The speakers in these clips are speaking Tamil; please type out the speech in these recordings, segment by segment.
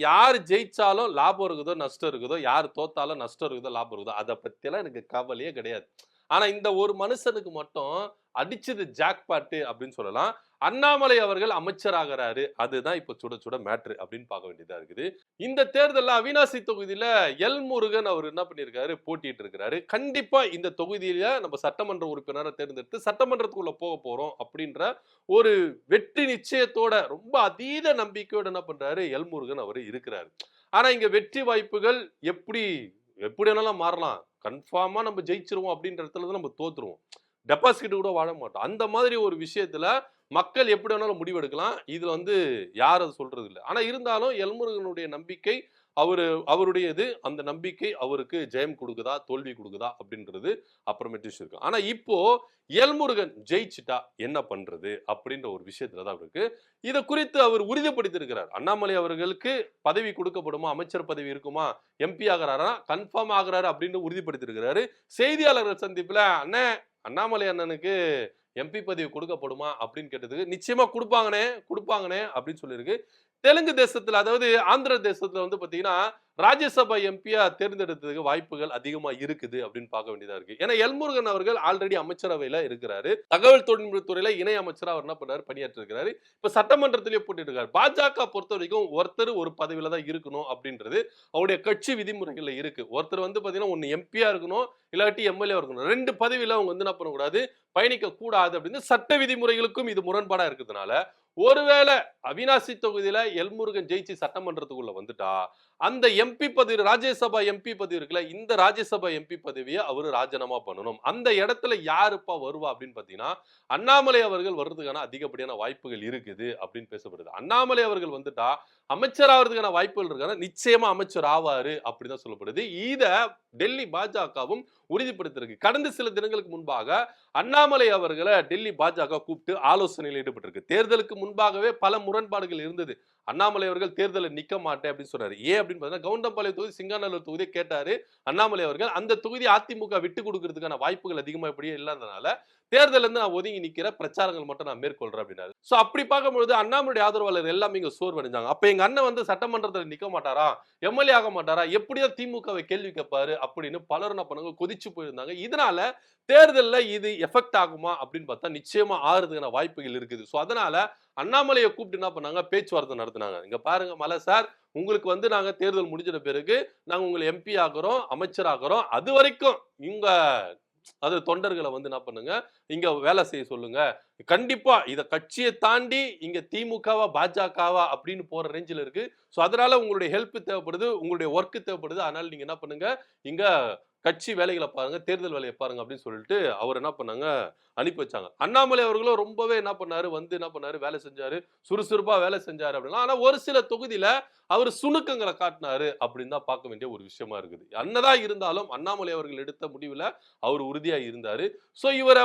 யார் ஜெயிச்சாலும் லாபம் இருக்குதோ நஷ்டம் இருக்குதோ, யார் தோத்தாலும் நஷ்டம் இருக்குதோ லாபம் இருக்குதோ, அத பத்தியெல்லாம் எனக்கு கவலையே கிடையாது. ஆனா இந்த ஒரு மனுஷனுக்கு மட்டும் அடிச்சது ஜாக்பாட்டு அப்படின்னு சொல்லலாம். அண்ணாமலை அவர்கள் அமைச்சராகிறாரு. அதுதான் இப்ப சுட சுட மேட்ரு அப்படின்னு பார்க்க வேண்டியதா இருக்குது. இந்த தேர்தல்ல அவிநாசி தொகுதியில எல் முருகன் அவர் என்ன பண்ணியிருக்காரு, போட்டியிட்டு இருக்கிறாரு. கண்டிப்பா இந்த தொகுதியில நம்ம சட்டமன்ற உறுப்பினரா தேர்ந்தெடுத்து சட்டமன்றத்துக்குள்ள போக போறோம் அப்படின்ற ஒரு வெற்றி நிச்சயத்தோட ரொம்ப அதீத நம்பிக்கையோட என்ன பண்றாரு, எல் முருகன் அவரு இருக்கிறாரு. ஆனா இங்க வெற்றி வாய்ப்புகள் எப்படி எப்படி வேணாலும் மாறலாம். கன்ஃபார்மா நம்ம ஜெயிச்சிருவோம் அப்படின்ற இடத்துல தான் நம்ம தோத்துருவோம். டெபாசிட் கூட வாழ மாட்டோம். அந்த மாதிரி ஒரு விஷயத்துல மக்கள் எப்படி வேணாலும் முடிவெடுக்கலாம். இதுல யாரும் அத சொல்றது இல்ல. ஆனா இருந்தாலும் எல்முருகனுடைய நம்பிக்கை அவருடையது. அந்த நம்பிக்கை அவருக்கு ஜெயம் குடுக்குதா, தோல்வி குடுக்குதா அப்படின்றது அப்புறமேட்டு விஷயம் இருக்கு. ஆனா இப்போ எல்முருகன் ஜெயிச்சுட்டா என்ன பண்றது? அப்படின்ற ஒரு விஷயத்துல தான் இருக்கு. இத குறித்து அவர் உறுதிப்படுத்தியிருக்கிறார். அண்ணாமலை அவர்களுக்கு பதவி கொடுக்கப்படுமா? அமைச்சர் பதவி இருக்குமா? எம்பி ஆகுறாரா? கன்ஃபார்ம் ஆகுறாரு அப்படின்னு உறுதிப்படுத்தியிருக்கிறாரு. செய்தியாளர்கள் சந்திப்புல அண்ணே அண்ணாமலை அண்ணனுக்கு எம்பி பதவி கொடுக்கப்படுமா அப்படின்னு கேட்டதுக்கு நிச்சயமா கொடுப்பாங்கனே அப்படின்னு சொல்லியிருக்கு. தெலுங்கு தேசத்துல அதாவது ஆந்திர தேசத்துல பாத்தீங்கன்னா ராஜ்யசபா எம்பியா தேர்ந்தெடுத்ததுக்கு வாய்ப்புகள் அதிகமா இருக்குது அப்படின்னு பார்க்க வேண்டியதா இருக்கு. ஏன்னா எல்முருகன் அவர்கள் ஆல்ரெடி அமைச்சரவையில இருக்கிறாரு. தகவல் தொழில்நுட்பத்துறையில இணை அமைச்சரா அவர் என்ன பண்ணாரு, பணியாற்றி இருக்கிறாரு. இப்ப சட்டமன்றத்திலேயே போட்டிட்டு இருக்காரு. பாஜக பொறுத்த வரைக்கும் ஒருத்தர் ஒரு பதவியில தான் இருக்கணும் அப்படின்றது அவருடைய கட்சி விதிமுறைகள்ல இருக்கு. ஒருத்தர் பாத்தீங்கன்னா ஒன்னு எம்பியா இருக்கணும், இல்லாட்டி எம்எல்ஏ இருக்கணும். 2 பதவியில அவங்க என்ன பண்ணக்கூடாது, பயணிக்க கூடாது அப்படின்னு சட்ட விதிமுறைகளுக்கும் இது முரண்பாடா இருக்கிறதுனால ஒருவேளை அவிநாசி தொகுதியில எல்முருகன் ஜெயிச்சு சட்டமன்றத்துக்குள்ள வந்துட்டா அந்த எம்பி பதவி ராஜ்யசபா எம்பி பதவி இருக்குல்ல, இந்த ராஜ்யசபா எம்பி பதவியை அவரு ராஜினாமா பண்ணணும். அந்த இடத்துல யாருப்பா வருவா அப்படின்னு பாத்தீங்கன்னா அண்ணாமலை அவர்கள் வர்றதுக்கான அதிகப்படியான வாய்ப்புகள் இருக்குது அப்படின்னு பேசப்படுது. அண்ணாமலை அவர்கள் வந்துட்டா அமைச்சர் ஆகிறதுக்கான வாய்ப்புகள் இருக்கான நிச்சயமா அமைச்சர் ஆவாரு அப்படிதான் சொல்லப்படுது. இத டெல்லி பாஜகவும் உறுதிப்படுத்திருக்கு. கடந்த சில தினங்களுக்கு முன்பாக அண்ணாமலை அவர்களை டெல்லி பாஜக கூப்பிட்டு ஆலோசனையில் ஈடுபட்டிருக்கு. தேர்தலுக்கு முன்பாகவே பல முரண்பாடுகள் இருந்தது. அண்ணாமலை அவர்கள் தேர்தலில் நிக்க மாட்டேன் அப்படின்னு சொன்னாரு. ஏன் அப்படின்னு பார்த்தீங்கன்னா கவுண்டம்பாளையம் தொகுதி சிங்காநல்லூர் தொகுதியை கேட்டாரு அண்ணாமலை அவர்கள். அந்த தொகுதி அதிமுக விட்டு கொடுக்கறதுக்கான வாய்ப்புகள் அதிகமா இப்படியே இல்லாதனால தேர்தல் நான் ஒதுங்கி நிக்கிற பிரச்சாரங்கள் மட்டும் நான் மேற்கொள்றேன் அப்படின்னாரு. சோ அப்படி பார்க்கும்போது அண்ணாமலை ஆதரவாளர் எல்லாமே இங்க சோர்வடைஞ்சாங்க. அப்ப எங்க அண்ணன் சட்டமன்றத்தில் நிக்க மாட்டாரா, எம்எல்ஏ ஆக மாட்டாரா, எப்படியோ திமுகவை கேள்வி கேட்பாரு அப்படின்னு பலர் என்ன பண்ணாங்க, கொதிச்சு போயிருந்தாங்க. இதனால தேர்தல்ல இது எஃபெக்ட் ஆகுமா அப்படின்னு பார்த்தா நிச்சயமா ஆறுறதுக்கான வாய்ப்புகள் இருக்குது. சோ அதனால அண்ணாமலையை கூப்பிட்டு என்ன பண்ணாங்க, பேச்சுவார்த்தை நடத்தினாங்க. இங்க பாருங்க மலை சார், உங்களுக்கு நாங்க தேர்தல் முடிஞ்சிட பிறகு நாங்க உங்களை எம்பி ஆக்குறோம், அமைச்சர் ஆக்குறோம். அது வரைக்கும் இங்க அது தொண்டர்களை என்ன பண்ணுங்க, இங்க வேலை செய்ய சொல்லுங்க. கண்டிப்பா இத கட்சியை தாண்டி இங்க திமுகவா பாஜகவா அப்படின்னு போற ரேஞ்சில இருக்கு. சோ அதனால உங்களுடைய ஹெல்ப் தேவைப்படுது, உங்களுடைய ஒர்க் தேவைப்படுது. அதனால நீங்க என்ன பண்ணுங்க, இங்க கட்சி வேலைகளை பாருங்க, தேர்தல் வேலையை பாருங்க அப்படின்னு சொல்லிட்டு அவர் என்ன பண்ணாங்க, அனுப்பி வச்சாங்க. அண்ணாமலை அவர்களும் ரொம்பவே என்ன பண்ணாரு, என்ன பண்ணாரு, வேலை செஞ்சாரு, சுறுசுறுப்பா வேலை செஞ்சாரு அப்படின்னா. ஆனா ஒரு சில தொகுதியில அவர் சுணுக்கங்களை காட்டினாரு அப்படின்னு தான் பார்க்க வேண்டிய ஒரு விஷயமா இருக்குது. என்னதான் இருந்தாலும் அண்ணாமலை அவர்கள் எடுத்த முடிவுல அவர் உறுதியா இருந்தாரு. சோ இவரை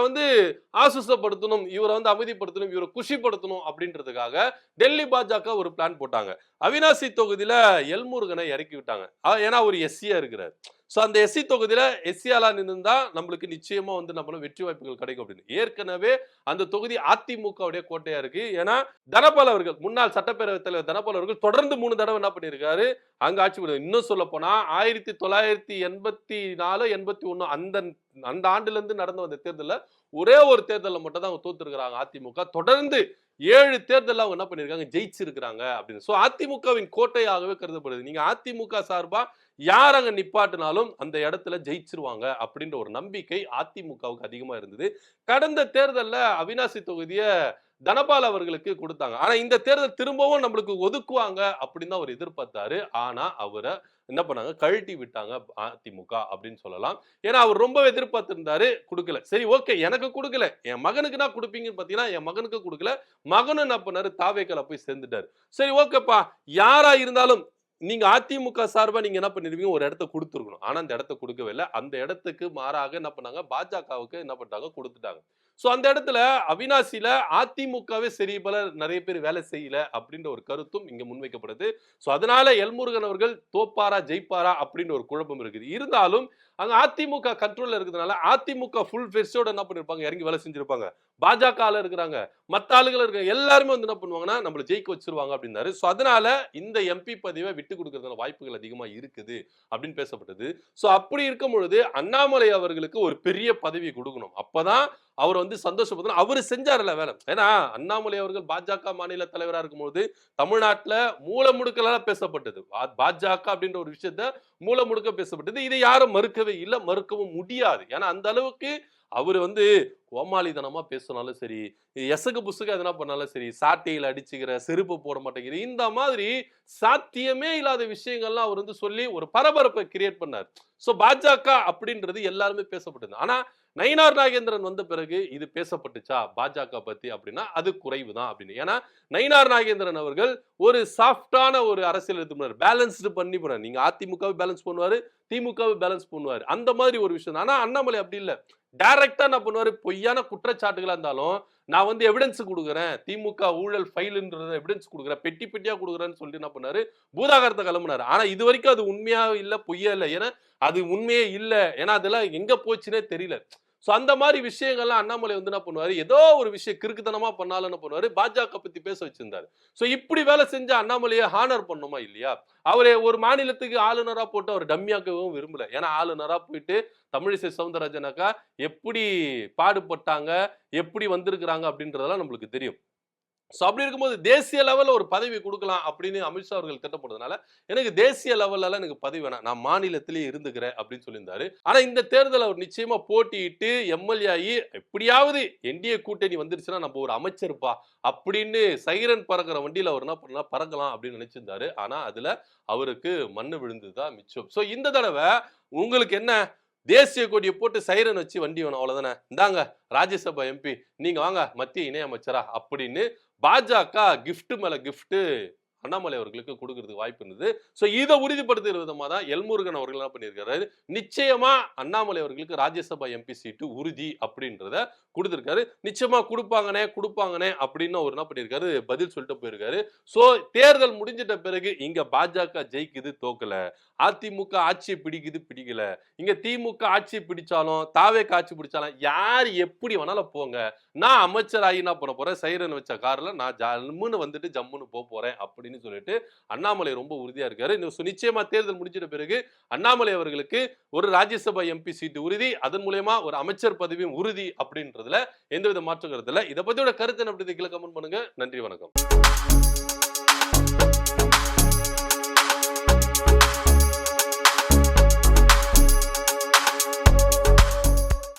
ஆசுசப்படுத்தணும், இவரை அமைதிப்படுத்தணும், இவரை குஷிப்படுத்தணும் அப்படின்றதுக்காக டெல்லி பாஜக ஒரு பிளான் போட்டாங்க. அவிநாசி தொகுதியில எல்முருகனை இறக்கி விட்டாங்க. ஏன்னா ஒரு எஸ்சியா இருக்கிறார். சோ அந்த எஸ்சி தொகுதியில எஸ்சியாலா நின்னுந்தா நம்மளுக்கு நிச்சயமா நம்ம வெற்றி வாய்ப்புகள் கிடைக்கும் அப்படின்னு. ஏற்கனவே அந்த தொகுதி அதிமுகவுடைய கோட்டையா இருக்கு. ஏன்னா தனபால் அவர்கள் முன்னாள் சட்டப்பேரவைத் தலைவர் தனபால் அவர்கள் தொடர்ந்து 3 தடவை என்ன பண்ணியிருக்காரு, அங்க ஆட்சி பண்ணி. இன்னும் சொல்ல போனா 1984 81 அந்த ஆண்டுல இருந்து நடந்து வந்த தேர்தல்ல ஒரே ஒரு தேர்தல்ல மட்டும் தான் அவங்க தோத்துருக்காங்க அதிமுக. தொடர்ந்து 7 தேர்தல் அவங்க என்ன பண்ணிருக்காங்க, ஜெயிச்சிருக்காங்க அப்படின்னு. சோ அதிமுகவின் கோட்டையாகவே கருதப்படுது. நீங்க அதிமுக சார்பா யார் அங்க நிப்பாட்டினாலும் அந்த இடத்துல ஜெயிச்சிருவாங்க அப்படின்ற ஒரு நம்பிக்கை அதிமுகவுக்கு அதிகமா இருந்தது. கடந்த தேர்தல்ல அவிநாசி தொகுதிய தனபால் அவர்களுக்கு கொடுத்தாங்க. ஆனா இந்த தேர்தல் திரும்பவும் நம்மளுக்கு ஒதுக்குவாங்க அப்படின்னு தான் அவர் எதிர்பார்த்தாரு. ஆனா அவர என்ன பண்ணாங்க, கழட்டி விட்டாங்க அதிமுக அப்படின்னு சொல்லலாம். ஏன்னா அவர் ரொம்ப எதிர்பார்த்திருந்தாரு, கொடுக்கல. சரி ஓகே, எனக்கு கொடுக்கல, என் மகனுக்கு நான் கொடுப்பீங்கன்னு பாத்தீங்கன்னா என் மகனுக்கு கொடுக்கல. மகனும் என்ன பண்ணாரு, தாவேக்கால போய் சேர்ந்துட்டாரு. சரி ஓகேப்பா, யாரா இருந்தாலும் நீங்க அதிமுக சார்பா நீங்க என்ன பண்ணிருவீங்க, ஒரு இடத்த கொடுத்துருக்கணும். ஆனா அந்த இடத்த கொடுக்கவே இல்ல. அந்த இடத்துக்கு மாறாக என்ன பண்ணாங்க, பாஜகவுக்கு என்ன பண்ணிட்டாங்க, கொடுத்துட்டாங்க. சோ அந்த இடத்துல அவினாசியில அதிமுகவே சரி போல நிறைய பேர் வேலை செய்யல அப்படின்ற ஒரு கருத்தும் இங்க முன்வைக்கப்படுது. சோ அதனால எல்முருகன் அவர்கள் தோப்பாரா ஜெயிப்பாரா அப்படின்னு ஒரு குழப்பம் இருக்குது. இருந்தாலும் அங்க அதிமுக கண்ட்ரோல்ல இருக்கிறதுனால அதிமுக ஃபுல் ஃபெர்ஸோட என்ன பண்ணிருப்பாங்க, இறங்கி வேலை செஞ்சிருப்பாங்க. பாஜக இருக்கிறாங்க, மத்த ஆளுகள் இருக்காங்க, எல்லாருமே வந்து என்ன பண்ணுவாங்கன்னா நம்மள ஜெயிக்க வச்சிருவாங்க அப்படின்னாரு. சோ அதனால இந்த எம்பி பதவியை விட்டு கொடுக்கறதுக்கான வாய்ப்புகள் அதிகமா இருக்குது அப்படின்னு பேசப்பட்டது. சோ அப்படி இருக்கும் பொழுது அண்ணாமலை அவர்களுக்கு ஒரு பெரிய பதவி கொடுக்கணும். அப்பதான் அவர் வந்து சந்தோஷப்படணும். அவரு செஞ்சாருல வேலை. ஏன்னா அண்ணாமலை அவர்கள் பாஜக மாநில தலைவரா இருக்கும்போது தமிழ்நாட்டுல மூல முடுக்கெல்லாம் பேசப்பட்டது. பாஜக அப்படின்ற ஒரு விஷயத்த மூல முடுக்க பேசப்பட்டது. இதை யாரும் மறுக்கவே இல்ல, மறுக்கவும் முடியாது. ஏன்னா அந்த அளவுக்கு அவரு வந்து கோமாளித்தனமா பேசினாலும் சரி, எசகு புசுக்கு எதனா பண்ணாலும் சரி, சாட்டையில அடிச்சுக்கிற, செருப்பு போட மாட்டேங்கிற, இந்த மாதிரி சாத்தியமே இல்லாத விஷயங்கள்லாம் அவர் வந்து சொல்லி ஒரு பரபரப்பை கிரியேட் பண்ணார். சோ பாஜக அப்படின்றது எல்லாருமே பேசப்பட்டது. ஆனா நயினார் நாகேந்திரன் வந்த பிறகு இது பேசப்பட்டுச்சா பாஜக பத்தி அப்படின்னா அது குறைவு தான் அப்படின்னு. ஏன்னா நயினார் நாகேந்திரன் அவர்கள் ஒரு சாஃப்டான ஒரு அரசியல் எடுத்து போனார், பேலன்ஸ்டு பண்ணி போனார். நீங்க அதிமுகவை பேலன்ஸ் பண்ணுவாரு, திமுகவை பேலன்ஸ் பண்ணுவாரு, அந்த மாதிரி ஒரு விஷயம். ஆனா அண்ணாமலை அப்படி இல்ல, டைரக்டா என்ன பண்ணுவாரு, பொய்யான குற்றச்சாட்டுகளா இருந்தாலும் நான் வந்து எவிடன்ஸ் கொடுக்குறேன், திமுக ஊழல் ஃபைல்ன்றத எவிடன்ஸ் கொடுக்குறேன், பெட்டி பெட்டியா கொடுக்குறேன்னு சொல்லிட்டு என்ன பண்ணாரு, பூதாகரத்தை கிளம்புனாரு. ஆனா இது வரைக்கும் அது உண்மையா இல்ல, பொய்யா இல்ல. ஏன்னா அது உண்மையே இல்ல. ஏன்னா அதெல்லாம் எங்க போச்சுன்னே தெரியல. சோ அந்த மாதிரி விஷயங்கள்லாம் அண்ணாமலை வந்து என்ன பண்ணுவாரு, ஏதோ ஒரு விஷயம் கிறுக்குத்தனமா பண்ணாலும் என்ன பண்ணுவாரு, பாஜக பத்தி பேச வச்சிருந்தாரு. சோ இப்படி வேலை செஞ்ச அண்ணாமலையை ஹானர் பண்ணுமா இல்லையா? அவரை ஒரு மாநிலத்துக்கு ஆளுநரா போட்டு அவர் டம்மியாக்கவும் விரும்பல. ஏன்னா ஆளுநரா போயிட்டு தமிழிசை சவுந்தரராஜன் அக்கா எப்படி பாடுபட்டாங்க, எப்படி வந்திருக்கிறாங்க அப்படின்றதெல்லாம் நம்மளுக்கு தெரியும். சோ அப்படி இருக்கும்போது தேசிய லெவல்ல ஒரு பதவி கொடுக்கலாம் அப்படின்னு அமித்ஷா அவர்கள் திட்டப்படுறதுனால எனக்கு தேசிய லெவல்ல எனக்கு பதவி வேணாம், நான் மாநிலத்திலேயே இருந்துக்கிறேன் அப்படின்னு சொல்லியிருந்தாரு. ஆனா இந்த தேர்தல் அவர் நிச்சயமா போட்டியிட்டு எம்எல்ஏ ஆகி எப்படியாவது என்டிஏ கூட்டணி வந்துருச்சுன்னா நம்ம ஒரு அமைச்சர்ப்பா அப்படின்னு சைரன் பறக்கிற வண்டியில அவர் என்ன பண்ணலாம், பறக்கலாம் அப்படின்னு நினைச்சிருந்தாரு. ஆனா அதுல அவருக்கு மண்ணு விழுந்துதான் மிச்சம். சோ இந்த தடவை உங்களுக்கு என்ன, தேசிய கொடியை போட்டு சைரன் வச்சு வண்டி வேணும் அவ்வளவுதானே, இந்தாங்க ராஜ்யசபா எம்பி நீங்க வாங்க மத்திய இணை அமைச்சரா அப்படின்னு பாஜக கிஃப்ட் மேல கிஃப்ட் அண்ணாமலை அவர்களுக்கு கொடுக்கறதுக்கு வாய்ப்பு இருந்தது. சோ இதை உறுதிப்படுத்துகிற விதமா தான் எல்முருகன் அவர்கள் என்ன பண்ணியிருக்காரு, நிச்சயமா அண்ணாமலை அவர்களுக்கு ராஜ்யசபா எம்பி சீட்டு உறுதி அப்படின்றத கொடுத்திருக்காரு. நிச்சயமா கொடுப்பாங்கனே அப்படின்னு அவர் என்ன பண்ணியிருக்காரு, பதில் சொல்லிட்டு போயிருக்காரு. சோ தேர்தல் முடிஞ்சிட்ட பிறகு இங்க பாஜக ஜெயிக்குது தோக்கல, அதிமுக ஆட்சியை பிடிக்கல, இங்க திமுக ஆட்சி பிடிச்சாலும் தாவேக்கு ஆட்சி பிடிச்சாலும் யார் எப்படி வேணாலும் போங்க, நான் அமைச்சராகி என்ன பண்ண போறேன், சைரன் வச்ச கார்ல நான் ஜம்முன்னு வந்துட்டு ஜம்முன்னு போறேன் அப்படின்னு சொல்லிட்டு அண்ணாமலை ரொம்ப உறுதியா இருக்காரு. நிச்சயமா தேர்தல் முடிஞ்சிட்ட பிறகு அண்ணாமலை அவர்களுக்கு ஒரு ராஜ்யசபா எம்பி சீட்டு உறுதி, அதன் மூலமா ஒரு அமைச்சர் பதவியும் உறுதி அப்படின்றதுல எந்தவித மாற்று கருத்து இல்ல. இதை பத்தியோட கருத்து என்ன அப்படி கீழே கமெண்ட் பண்ணுங்க. நன்றி, வணக்கம்.